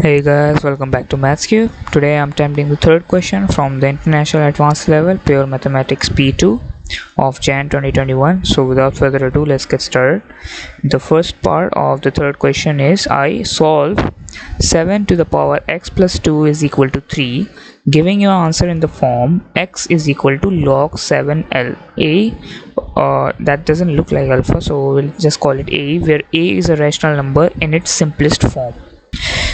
Hey guys, welcome back to MathsCube. Today I'm attempting the third question from the International Advanced Level Pure Mathematics P2 of Jan 2021. So without further ado, let's get started. The first part of the third question is I solve 7 to the power x plus 2 is equal to 3, giving your answer in the form x is equal to log 7l. That doesn't look like alpha, so we'll just call it a, where a is a rational number in its simplest form.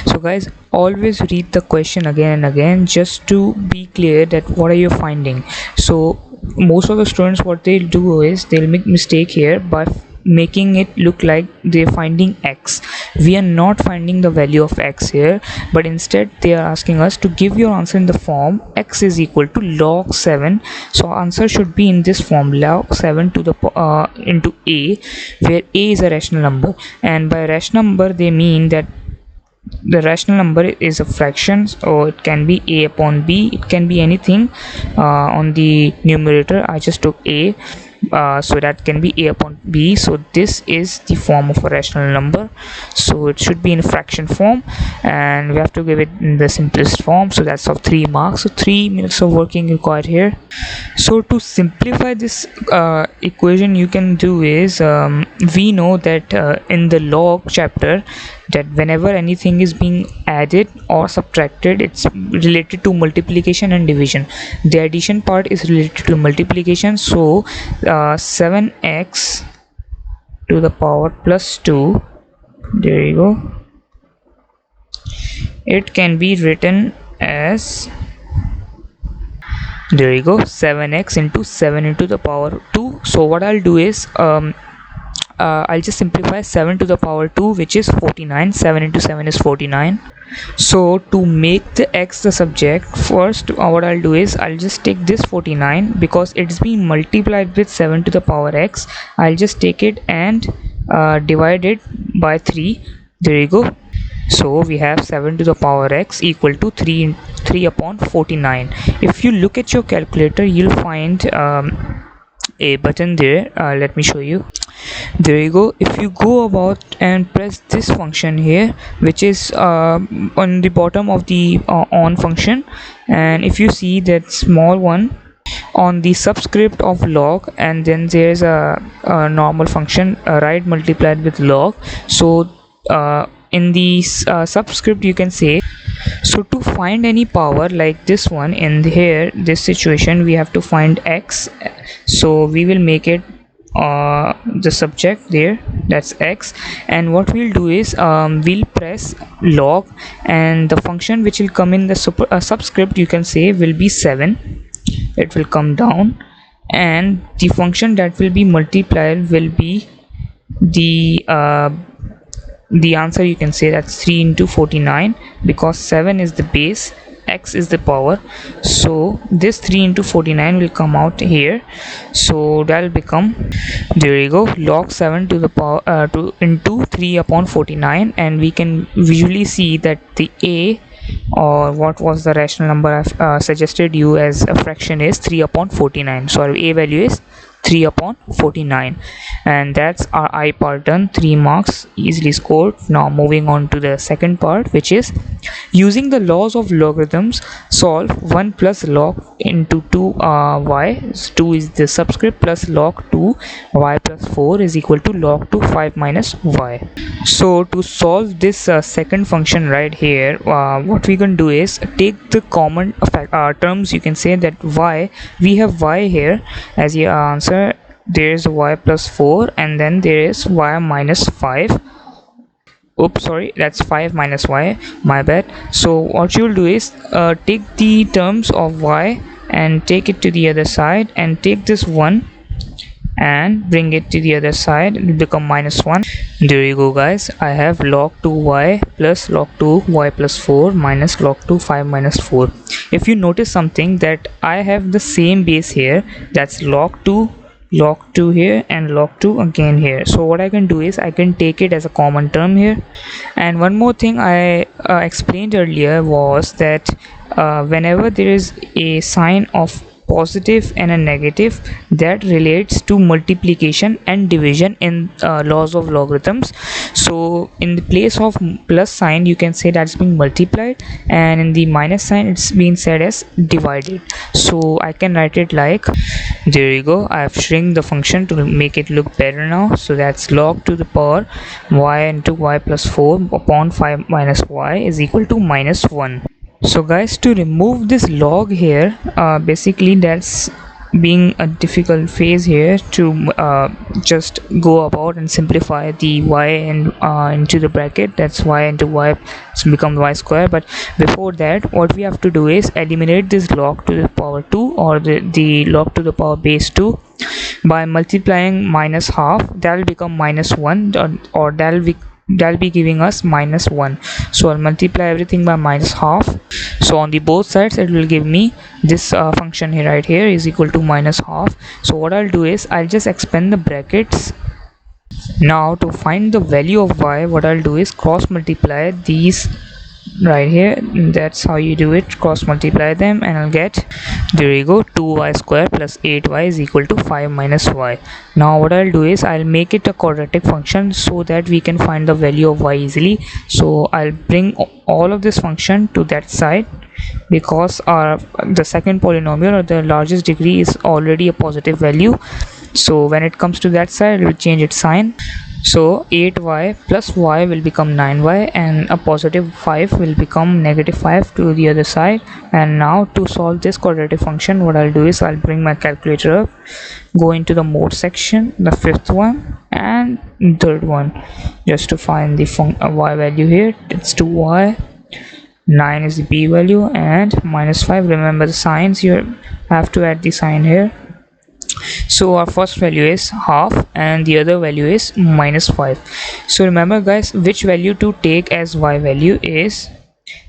So guys, always read the question again and again just to be clear that what are you finding. So most of the students, what they'll do is they'll make mistake here by making it look like they're finding x. We are not finding the value of x here, but instead they are asking us to give your answer in the form x is equal to log 7. So answer should be in this form, log 7 to the into a, where a is a rational number, and by rational number they mean that the rational number is a fraction, or it can be a upon b, it can be anything. On the numerator I just took a, so that can be a upon b. So this is the form of a rational number, so it should be in fraction form, and we have to give it in the simplest form. So that's of 3 marks, so 3 minutes of working required here. So to simplify this equation, you can do is we know that in the log chapter that whenever anything is being added or subtracted, it's related to multiplication and division. The addition part is related to multiplication, so 7x to the power plus 2, there you go, it can be written as, there you go, 7x into 7 into the power 2. So what I'll do is I'll just simplify 7 to the power 2, which is 49. 7 into 7 is 49. So to make the x the subject, first what I'll do is I'll just take this 49, because it's being multiplied with 7 to the power x. I'll just take it and divide it by 3. There you go. So we have 7 to the power x equal to 3 upon 49. If you look at your calculator, you'll find a button there. Let me show you. There you go. If you go about and press this function here, which is on the bottom of the on function, and if you see that small one on the subscript of log, and then there's a normal function right multiplied with log. So in the subscript you can say, so to find any power like this one in here, this situation, we have to find x. So we will make it the subject there, that's x, and what we'll do is we'll press log, and the function which will come in the subscript, you can say, will be 7. It will come down, and the function that will be multiplied will be the answer, you can say, that's 3 into 49, because 7 is the base, x is the power. So this 3 into 49 will come out here, so that will become, there you go, log 7 to the power into 3 upon 49. And we can visually see that the a, or what was the rational number I've suggested you as a fraction, is 3 upon 49. So our a value is 3 upon 49, and that's our I part done. 3 marks, easily scored. Now moving on to the second part, which is using the laws of logarithms, solve 1 plus log into 2 y, 2 is the subscript, plus log 2 y plus 4 is equal to log 2 5 minus y. So to solve this second function right here, what we can do is take the common terms. You can say that y, we have y here as your answer, there's y plus 4, and then there is y minus 5. Oops, sorry, that's 5 minus y, my bad. So what you'll do is take the terms of y and take it to the other side, and take this 1 and bring it to the other side, it will become minus 1. There you go guys, I have log 2y plus log 2y plus 4 minus log 2 5 minus 4. If you notice something, that I have the same base here, that's log 2 here, and log 2 again here. So what I can do is I can take it as a common term here. And one more thing I explained earlier was that whenever there is a sign of positive and a negative that relates to multiplication and division in laws of logarithms. So in the place of plus sign you can say that's being multiplied, and in the minus sign it's being said as divided. So I can write it like, there you go, I have shrunk the function to make it look better now. So that's log to the power y into y plus 4 upon 5 minus y is equal to minus 1. So guys, to remove this log here, basically that's being a difficult phase here to just go about and simplify the y and into the bracket. That's y into y, it's become y square. But before that, what we have to do is eliminate this log to the power 2 or the log to the power base 2 by multiplying minus half. That will become minus 1, or that'll be giving us minus 1. So I'll multiply everything by minus half. So on the both sides it will give me this function here, right here, is equal to minus half. So what I'll do is I'll just expand the brackets. Now to find the value of y, what I'll do is cross multiply these right here. That's how you do it, cross multiply them, and I'll get, there you go, 2y square plus 8y is equal to 5 minus y. Now what I'll do is I'll make it a quadratic function so that we can find the value of y easily. So I'll bring all of this function to that side, because the second polynomial or the largest degree is already a positive value. So when it comes to that side, it will change its sign. So 8y plus y will become 9y, and a positive 5 will become negative 5 to the other side. And now to solve this quadratic function, what I'll do is I'll bring my calculator up, go into the mode section, the fifth one and third one, just to find the y value here. It's 2y, 9 is the b value, and minus 5. Remember the signs, you have to add the sign here. So our first value is half and the other value is minus 5. So remember guys, which value to take as y value is,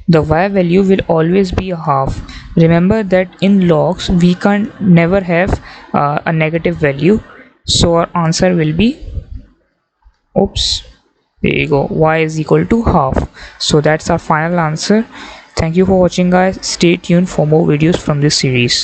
the y value will always be a half. Remember that in logs we can't never have a negative value. So our answer will be, oops, there you go, y is equal to half. So that's our final answer. Thank you for watching guys. Stay tuned for more videos from this series.